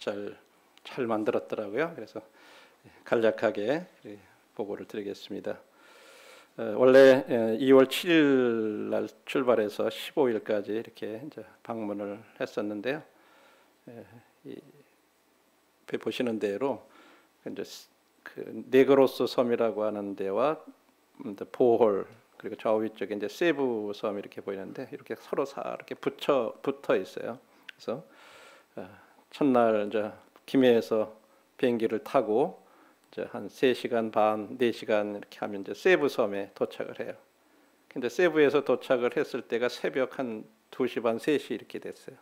잘 만들었더라고요. 그래서 간략하게 보고를 드리겠습니다. 원래 2월 7일 날 출발해서 15일까지 이렇게 이제 방문을 했었는데요. 보시는 대로 이제 그 네그로스 섬이라고 하는 데와 보홀 그리고 좌우 위쪽에 이제 세부 섬이 이렇게 보이는데 이렇게 서로 이렇게 붙어 있어요. 그래서 첫날 이제 김해에서 비행기를 타고 이제 한 3시간 반, 4시간 이렇게 하면 이제 세부 섬에 도착을 해요. 근데 세부에서 도착을 했을 때가 새벽 한 2시 반, 3시 이렇게 됐어요.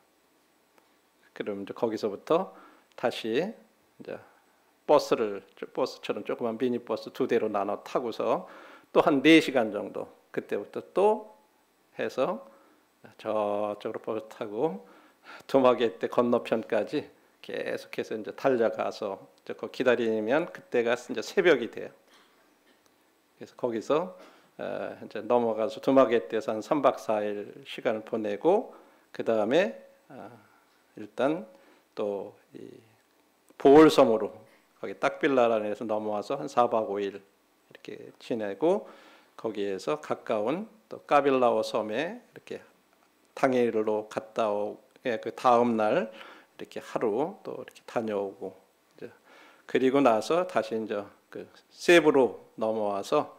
그럼 이제 거기서부터 다시 이제 버스처럼 조그만 미니버스 2대로 나눠 타고서 또 한 4시간 정도 그때부터 또 해서 저쪽으로 버스 타고 두마게떼 건너편까지 계속해서 이제 달려가서 이제 거 기다리면 그때가 이제 새벽이 돼요. 그래서 거기서 이제 넘어가서 두마게떼에서 한 3박 4일 시간을 보내고 그 다음에 일단 또 이 보홀섬으로 거기 딱빌라라는 데서 넘어와서 한 4박 5일 이렇게 지내고 거기에서 가까운 또 까빌라오 섬에 이렇게 당일로 갔다 오고 그 다음 날 이렇게 하루 또 이렇게 다녀오고 이제 그리고 나서 다시 이제 그 세부로 넘어와서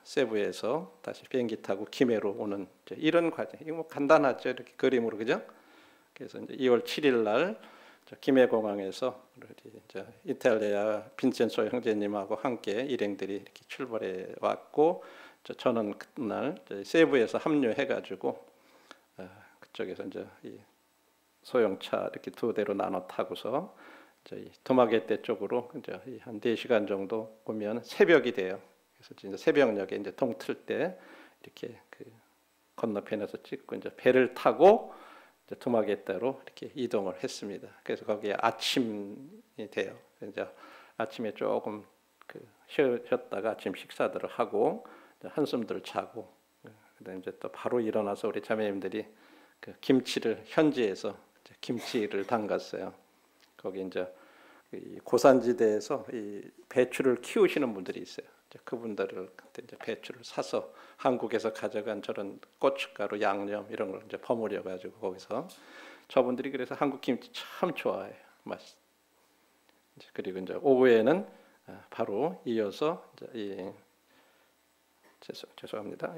세부에서 다시 비행기 타고 김해로 오는 이런 과정. 이거 뭐 간단하죠, 이렇게 그림으로 그죠? 그래서 이제 2월 7일 날 김해 공항에서 이제 이탈리아 빈첸소 형제님하고 함께 일행들이 이렇게 출발해 왔고 저는 그날 세부에서 합류해가지고 그쪽에서 이제 이 소형차 이렇게 2대로 나눠 타고서 이제 두마게떼 쪽으로 이제 한 4시간 정도 오면 새벽이 돼요. 그래서 이제 새벽녘에 이제 동틀 때 이렇게 그 건너편에서 찍고 이제 배를 타고 이제 두마게떼로 이렇게 이동을 했습니다. 그래서 거기에 아침이 돼요. 이제 아침에 조금 그 쉬었다가 아침 식사들을 하고 한숨들 자고 그다음에 이제 또 바로 일어나서 우리 자매님들이 그 김치를 현지에서 김치를 담갔어요. 거기 이제 고산지대에서 이 배추를 키우시는 분들이 있어요. 그분들을 그때 이제 배추를 사서 한국에서 가져간 저런 고춧가루, 양념 이런 걸 이제 버무려 가지고 거기서 저분들이 그래서 한국 김치 참 좋아해요. 맛있. 그리고 이제 오후에는 바로 이어서 이제 죄송합니다.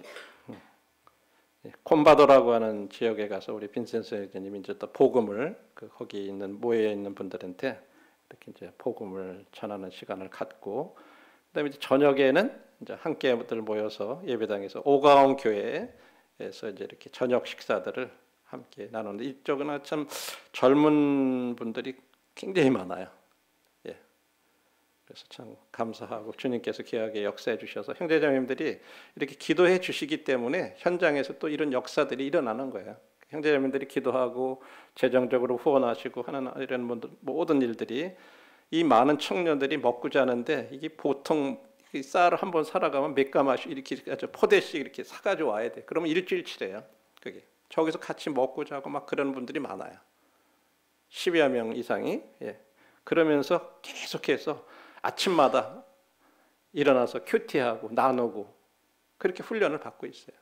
콤바도라고 하는 지역에 가서 우리 빈센스 형제님이 이제 또 복음을 거기 있는 모여 있는 분들한테 이렇게 이제 복음을 전하는 시간을 갖고 그다음에 이제 저녁에는 이제 함께들 모여서 예배당에서 오가온 교회에서 이제 이렇게 저녁 식사들을 함께 나누는데 이쪽은 참 젊은 분들이 굉장히 많아요. 예. 그래서 참 감사하고 주님께서 귀하게 역사해 주셔서 형제자매님들이 이렇게 기도해 주시기 때문에 현장에서 또 이런 역사들이 일어나는 거예요. 형제자매님들이 기도하고 재정적으로 후원하시고 하는 이런 모든 일들이 이 많은 청년들이 먹고 자는데 이게 보통 쌀을 한번 살아가면 몇 가마씩 이렇게 포대씩 이렇게 사가지고 와야 돼. 그러면 일주일치래요. 그게 저기서 같이 먹고 자고 막 그런 분들이 많아요. 10여 명 이상이. 예. 그러면서 계속해서 아침마다 일어나서 큐티하고 나누고 그렇게 훈련을 받고 있어요.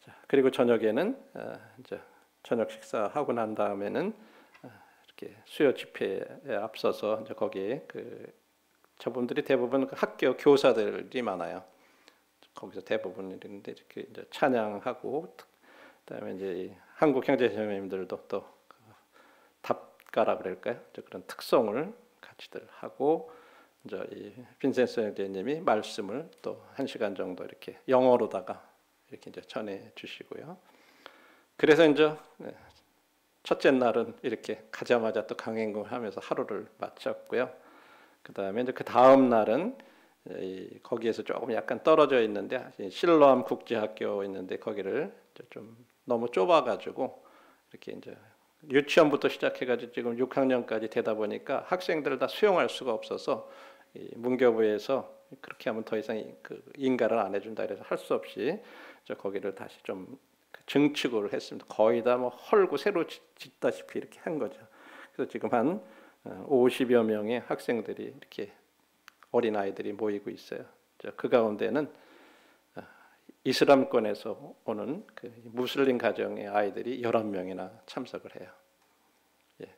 자, 그리고 저녁에는 이제 저녁 식사하고 난 다음에는 이렇게 수요 집회에 앞서서 이제 거기에 저분들이 대부분 학교 교사들이 많아요. 거기서 대부분 이런데 이렇게 이제 찬양하고 그다음에 이제 한국 형제자매님들도 또 답가라 그럴까요? 그런 특송을 같이들 하고 이제 이 빈센스 형제님이 말씀을 또 1시간 정도 이렇게 영어로다가 이렇게 이제 전해 주시고요. 그래서 이제 첫째 날은 이렇게 가자마자 또 강행군을 하면서 하루를 마쳤고요. 그 다음에 이제 그 다음 날은 거기에서 조금 약간 떨어져 있는데 실로암 국제학교 있는데 거기를 좀 너무 좁아가지고 이렇게 이제 유치원부터 시작해가지고 지금 6학년까지 되다 보니까 학생들을 다 수용할 수가 없어서 문교부에서 그렇게 하면 더 이상 인가를 안 해준다 그래서 할 수 없이 거기를 다시 좀 증축을 했습니다. 거의 다 뭐 헐고 새로 짓다시피 이렇게 한 거죠. 그래서 지금 한 50여 명의 학생들이 이렇게 어린 아이들이 모이고 있어요. 그 가운데는 이슬람권에서 오는 그 무슬림 가정의 아이들이 11명이나 참석을 해요. 예.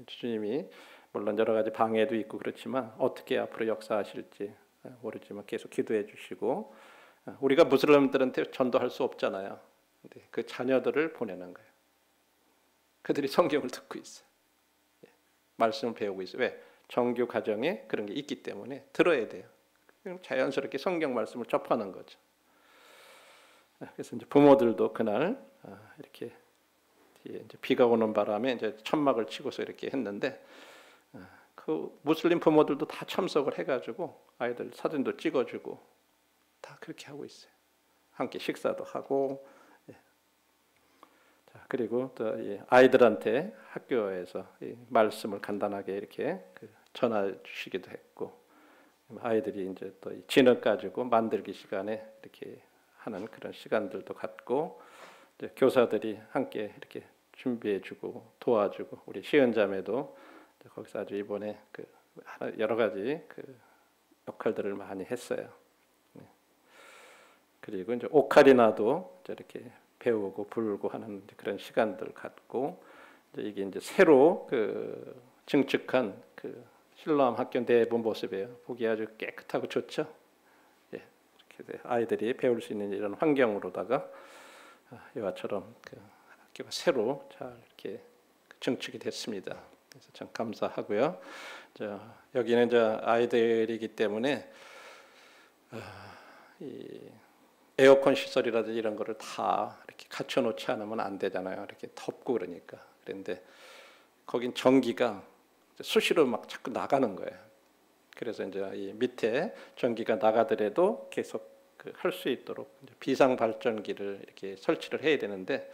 주님이 물론 여러 가지 방해도 있고 그렇지만 어떻게 앞으로 역사하실지 모르지만 계속 기도해 주시고, 우리가 무슬림들한테 전도할 수 없잖아요. 근데 그 자녀들을 보내는 거예요. 그들이 성경을 듣고 있어요. 예. 말씀을 배우고 있어요. 왜? 정규 가정에 그런 게 있기 때문에 들어야 돼요. 그럼 자연스럽게 성경 말씀을 접하는 거죠. 그래서 이제 부모들도 그날 이렇게 이제 비가 오는 바람에 이제 천막을 치고서 이렇게 했는데, 그 무슬림 부모들도 다 참석을 해가지고 아이들 사진도 찍어주고 다 그렇게 하고 있어요. 함께 식사도 하고. 예. 자, 그리고 또 이 아이들한테 학교에서 이 말씀을 간단하게 이렇게 전해 주시기도 했고, 아이들이 이제 또 진흙 가지고 만들기 시간에 이렇게 하는 그런 시간들도 갖고, 이제 교사들이 함께 이렇게 준비해주고 도와주고, 우리 시은자매도 거기서 아주 이번에 여러 가지 역할들을 많이 했어요. 그리고 이제 오카리나도 이렇게 배우고 불고 하는 그런 시간들 갖고, 이게 이제 새로 증축한 실로암 학교 내부 모습이에요. 보기 아주 깨끗하고 좋죠. 예, 이렇게 아이들이 배울 수 있는 이런 환경으로다가 이와처럼 학교가 새로 잘 이렇게 증축이 됐습니다. 그래서 참 감사하고요. 여기는 이제 아이들이기 때문에 이 에어컨 시설이라든지 이런 거를 다 이렇게 갖춰놓지 않으면 안 되잖아요. 이렇게 덥고 그러니까. 그런데 거긴 전기가 수시로 막 자꾸 나가는 거예요. 그래서 이제 이 밑에 전기가 나가더라도 계속 할 수 있도록 비상 발전기를 이렇게 설치를 해야 되는데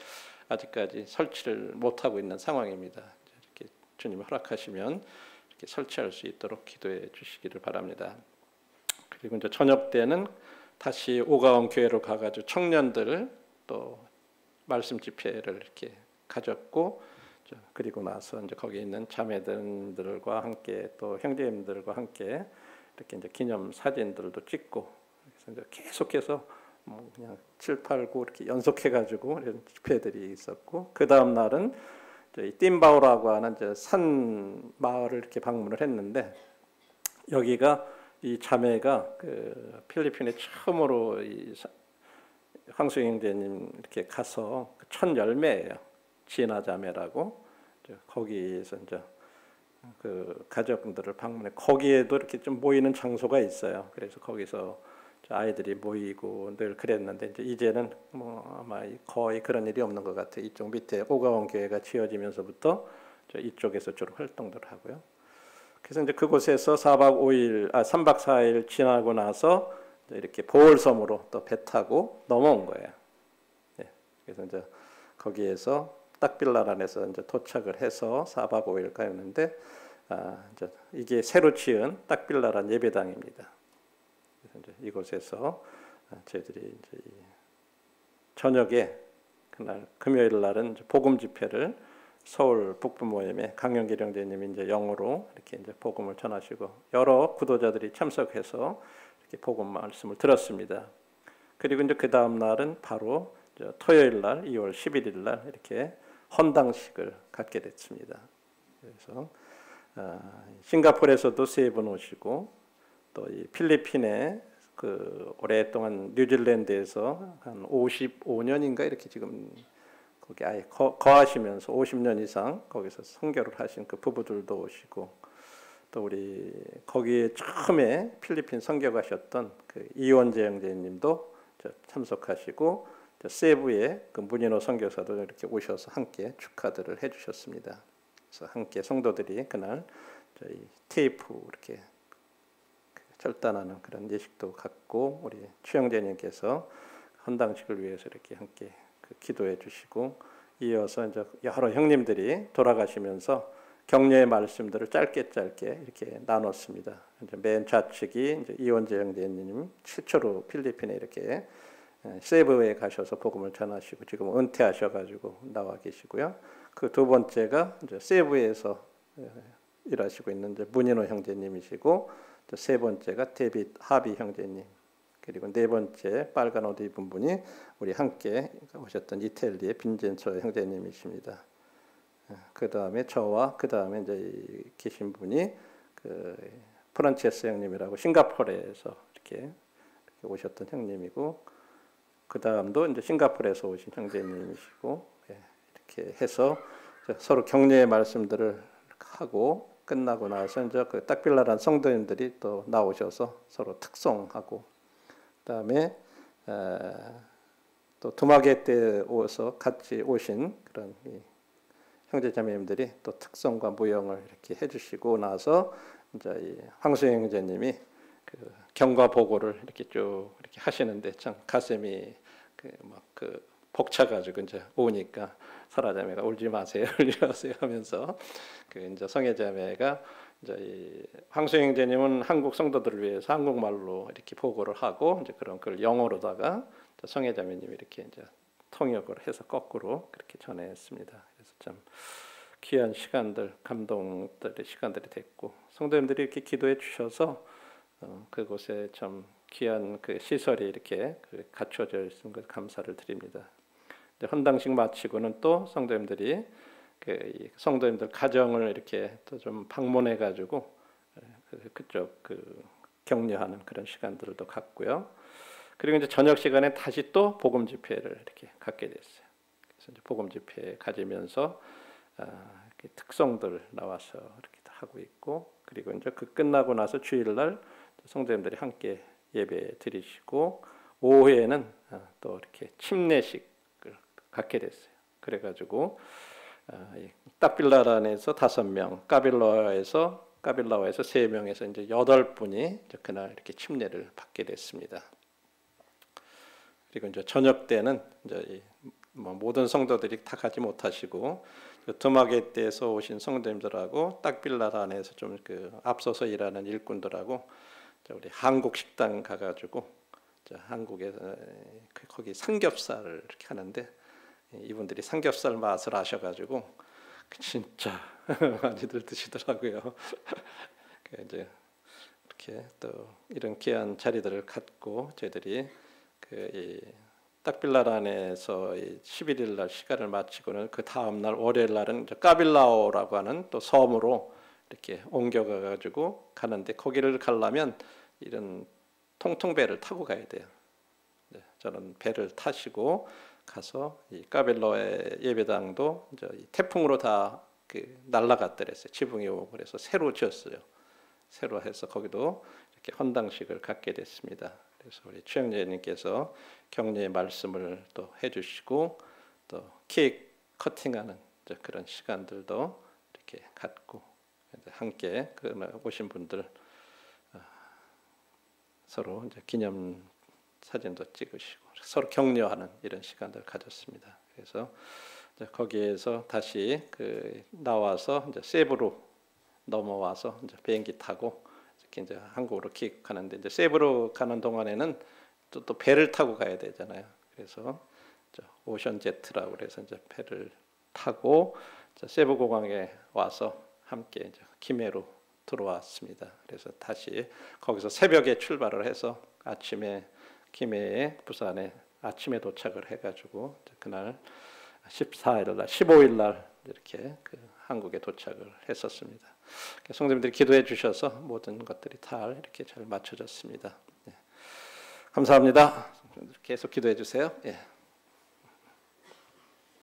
아직까지 설치를 못 하고 있는 상황입니다. 이렇게 주님 허락하시면 이렇게 설치할 수 있도록 기도해 주시기를 바랍니다. 그리고 이제 저녁 때는 다시 오가원 교회로 가가지고 청년들 또 말씀 집회를 이렇게 가졌고, 그리고 나서 이제 거기 있는 자매들과 함께 또 형제님들과 함께 이렇게 이제 기념 사진들도 찍고, 그래서 이제 계속해서 뭐 그냥 7, 8, 9 이렇게 연속해가지고 이런 집회들이 있었고, 그 다음 날은 이 띵바오라고 하는 이제 산 마을을 이렇게 방문을 했는데, 여기가 이 자매가 필리핀에 처음으로 이 황수 형제님 이렇게 가서 첫 열매예요. 지나 자매라고. 거기에서 이제 가족들을 방문해. 거기에도 이렇게 좀 모이는 장소가 있어요. 그래서 거기서 아이들이 모이고 늘 그랬는데, 이제는 뭐 아마 거의 그런 일이 없는 것 같아요. 이쪽 밑에 오가원 교회가 지어지면서부터 이쪽에서 주로 활동들을 하고요. 그래서 이제 그곳에서 3박 4일 지나고 나서 이렇게 보홀섬으로 또 배 타고 넘어온 거예요. 예. 그래서 이제 거기에서 딱빌라란에서 이제 도착을 해서 4박 5일 가였는데, 이제 이게 새로 지은 딱빌라란 예배당입니다. 그래서 이제 이곳에서 저희들이 이제 저녁에 그날 금요일 날은 이제 복음 집회를 서울 북부 모임에 강영길 형제님이 이제 영어로 이렇게 이제 복음을 전하시고 여러 구도자들이 참석해서 이렇게 복음 말씀을 들었습니다. 그리고 이제 그 다음 날은 바로 토요일 날 2월 11일 날 이렇게 헌당식을 갖게 됐습니다. 그래서 싱가포르에서도 3분 오시고, 또 이 필리핀에 오랫동안 뉴질랜드에서 한 55년인가 이렇게 지금 거기 아예 거하시면서 50년 이상 거기서 선교를 하신 그 부부들도 오시고, 또 우리 거기에 처음에 필리핀 선교 가셨던 이원재 형제님도 참석하시고, 세부의 문인호 선교사도 이렇게 오셔서 함께 축하들을 해주셨습니다. 그래서 함께 성도들이 그날 저희 테이프 이렇게 절단하는 그런 예식도 갖고, 우리 추영재님께서 헌당식을 위해서 이렇게 함께 기도해 주시고, 이어서 이제 여러 형님들이 돌아가시면서 격려의 말씀들을 짧게 이렇게 나눴습니다. 이제 맨 좌측이 이제 이원재 형제님 최초로 필리핀에 이렇게 세부에 가셔서 복음을 전하시고 지금 은퇴하셔가지고 나와 계시고요. 그 두 번째가 이제 세부에서 일하시고 있는 이제 문인호 형제님이시고, 또 세 번째가 데빗 하비 형제님, 그리고 네 번째 빨간 옷 입은 분이 우리 함께 오셨던 이태리의 빈젠초 형제님이십니다. 그 다음에 저와 그 다음에 이제 계신 분이 그 프란체스 형님이라고 싱가포르에서 이렇게 오셨던 형님이고, 그 다음도 이제 싱가포르에서 오신 형제님이시고, 이렇게 해서 서로 격려의 말씀들을 하고 끝나고 나서 이제 그 딱빌라란 성도님들이 또 나오셔서 서로 특송하고, 그다음에 또 두마개 때 오서 같이 오신 그런 형제자매님들이 또 특송과 무용을 이렇게 해주시고 나서 이제 이 황수영 형제님이 그 경과 보고를 이렇게 쭉 이렇게 하시는데 참 가슴이 그 벅차가지고 이제 오니까 설아자매가 울지 마세요, 울지 마세요 하면서 그 이제 성애자매가 이제 이 황수영 형제님은 한국 성도들을 위해서 한국말로 이렇게 보고를 하고 이제 그런 걸 영어로다가 성애자매님이 이렇게 이제 통역을 해서 거꾸로 그렇게 전했습니다. 그래서 참 귀한 시간들, 감동들의 시간들이 됐고, 성도님들이 이렇게 기도해 주셔서 그곳에 참 귀한 그 시설이 이렇게 갖춰져 있는 것 감사를 드립니다. 헌당식 마치고는 또 성도님들이 그 성도님들 가정을 이렇게 또 좀 방문해 가지고 그쪽 그 격려하는 그런 시간들도 갖고요. 그리고 이제 저녁 시간에 다시 또 복음 집회를 이렇게 갖게 됐어요. 그래서 이제 복음 집회 가지면서 이렇게 특성들 나와서 이렇게 하고 있고, 그리고 이제 그 끝나고 나서 주일날 성도님들이 함께 예배 드리시고, 오후에는 또 이렇게 침례식을 갖게 됐어요. 그래가지고 딱빌라란에서 5명, 까빌라와에서 3명에서 이제 8분이 이제 그날 이렇게 침례를 받게 됐습니다. 그리고 이제 저녁 때는 이제 모든 성도들이 다 가지 못하시고 두마게 때에서 오신 성도님들하고 딱빌라란에서 좀 그 앞서서 일하는 일꾼들하고 우리 한국 식당 가가지고 한국에서 거기 삼겹살을 이렇게 하는데, 이분들이 삼겹살 맛을 아셔가지고 진짜 많이들 드시더라고요. 이제 이렇게 또 이런 귀한 자리들을 갖고 저희들이 그 딱빌라란에서 11일 날 시간을 마치고는 그 다음 날 월요일 날은 까빌라오라고 하는 또 섬으로 이렇게 옮겨가 가지고 가는데, 거기를 가려면 이런 통통배를 타고 가야 돼요. 저는 배를 타시고 가서 이 까빌라오의 예배당도 이제 태풍으로 다 날아갔더랬어요. 지붕이 오고 그래서 새로 지었어요. 새로 해서 거기도 이렇게 헌당식을 갖게 됐습니다. 그래서 우리 최영재님께서 격려의 말씀을 또 해주시고 또 케이크 커팅하는 그런 시간들도 이렇게 갖고 함께 오신 분들 서로 이제 기념 사진도 찍으시고 서로 격려하는 이런 시간들 가졌습니다. 그래서 이제 거기에서 다시 나와서 이제 세부로 넘어와서 이제 비행기 타고 이제 한국으로 귀국하는데, 이제 세부로 가는 동안에는 또 배를 타고 가야 되잖아요. 그래서 오션 제트라고 그래서 이제 배를 타고 세부 공항에 와서 함께 이제 김해로 들어왔습니다. 그래서 다시 거기서 새벽에 출발을 해서 아침에 김해에 부산에 아침에 도착을 해가지고 그날 14일 날, 15일 날 이렇게 한국에 도착을 했었습니다. 성도님들이 기도해 주셔서 모든 것들이 다 이렇게 잘 맞춰졌습니다. 감사합니다. 계속 기도해 주세요.